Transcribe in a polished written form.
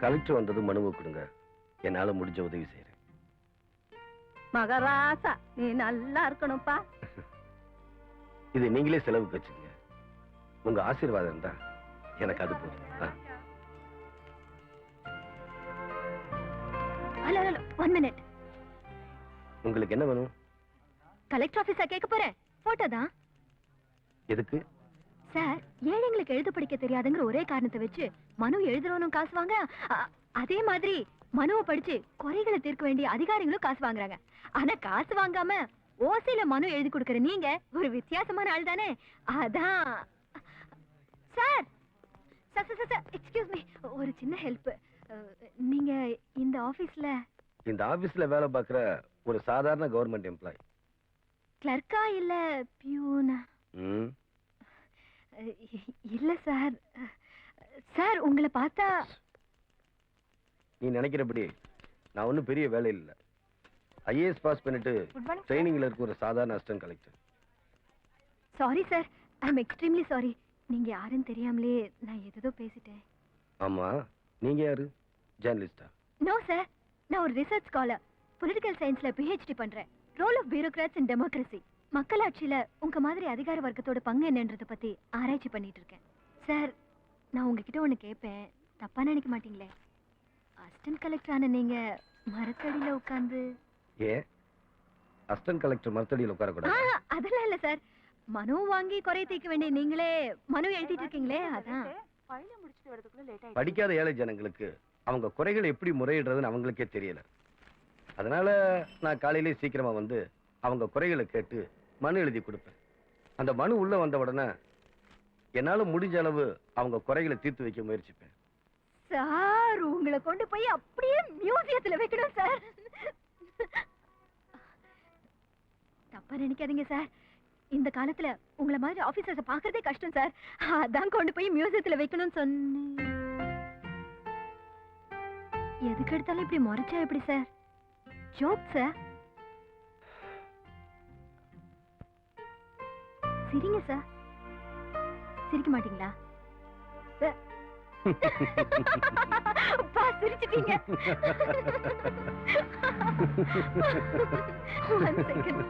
Collector வந்தது மனுவை கொடுங்க, என்னால முடிஞ்ச உதவி செய்யறேன். மகராசா, நீ நல்லா இருக்கணும்ப்பா. இது நீங்களே செலவுக்கு வச்சுக்கங்க. உங்க ஆசீர்வாதம் இருந்தா எனக்கு அது போதும். Hello hello, 1 minute. உங்களுக்கு என்ன வேணும்? கலெக்டர் ஆபீஸா கேட்க போறேன். போட்டோ தான். எதுக்கு? சார், ஏழைங்களுக்கு எழுத படிக்க தெரியாதுங்கிற ஒரே காரணத்தை வச்சு மனு எழுதுறவனும் காசு வாங்க, அதே மாதிரி மனுவை படிச்சு குறைகளை தீர்க்க வேண்டிய அதிகாரிகளும் காசு வாங்குறாங்க. ஆனா காசு வாங்காம ஓசையில மனு எழுதி கொடுக்கற நீங்க ஒரு வித்தியாசமான ஆள் தானே. அதான். சார் சார், எக்ஸ்கியூஸ் மீ, ஒரு சின்ன ஹெல்ப். நீங்க இந்த ஆபீஸ்ல வேலை பார்க்கிற ஒரு சாதாரண கவர்மெண்ட் எம்ப்ளாயி. கிளர்க்கா இல்ல பியூனா? இல்ல சார். சார், உங்களை பார்த்தா நீ நினைக்கிறபடி நான் ஒன்னும் பெரிய வேலையில் இல்ல. ஐஏஎஸ் பாஸ் பண்ணிட்டு ட்ரைனிங்ல இருக்க ஒரு சாதாரண assistant collector. Sorry sir, I am extremely sorry. நீங்க யாருன்னு தெரியாமலே நான் ஏதோ பேசிட்டேன். ஆமா, நீங்க யாரு? ஜேர்னலிஸ்டா? நோ சார், நான் ஒரு ரிசர்ச் ஸ்காலர். பொலிட்டிக்கல் சயின்ஸ்ல PhD பண்றேன். Role of bureaucrats in democracy. மக்களாட்சியில உங்க மாதிரி அதிகார வர்க்கத்தோட பங்கு என்னன்றத பத்தி ஆராய்ச்சி பண்ணிட்டு இருக்கேன். சார், நான் உங்ககிட்ட ஒண்ணு கேட்பேன், தப்பா நினைக்க மாட்டீங்களே? அசிஸ்டன்ட் கலெக்டரான நீங்க மரத்தடியில உட்கார்ந்து அசிஸ்டன்ட் கலெக்டர் மரத்தடியில உட்கார கூடாது? அதெல்லாம் இல்ல சார். மனு வாங்கி குறை தீர்க்க வேண்டிய நீங்களே மனு எழுதிட்டு இருக்கீங்களே, அதான். படிக்காத ஏழை ஜனங்களுக்கு அவங்க குறைகளை எப்படி முறையிடுறதுன்னு அவங்களுக்கே தெரியல. அதனால நான் காலையிலே சீக்கிரமா வந்து அவங்க குறைகளை கேட்டு மனு எழுதி கொடுப்பேன். அந்த மனு உள்ள வந்த உடனே என்னால முடிஞ்ச அளவு அவங்க குறைகளை தீர்த்து வைக்க முயற்சிப்பேன். சார், உங்களை கொண்டு போய் அப்படியே மியூசியத்துல வைக்கணும் சார். தப்பா நினைக்காதீங்க சார். இந்த காலத்துல உங்களை மாதிரி ஆபீசர்ஸ் பாக்குறதே கஷ்டம் சார். அதான் கொண்டு போய் மியூசியத்துல வைக்கணும்னு சொன்னேன். எதுக்கு எடுத்தாலும் இப்படி முறைச்சா எப்படி சார்? Joke sir. சிரிங்க சார். சிரிக்க மாட்டீங்களா? சிரிச்சிட்டீங்க. One second.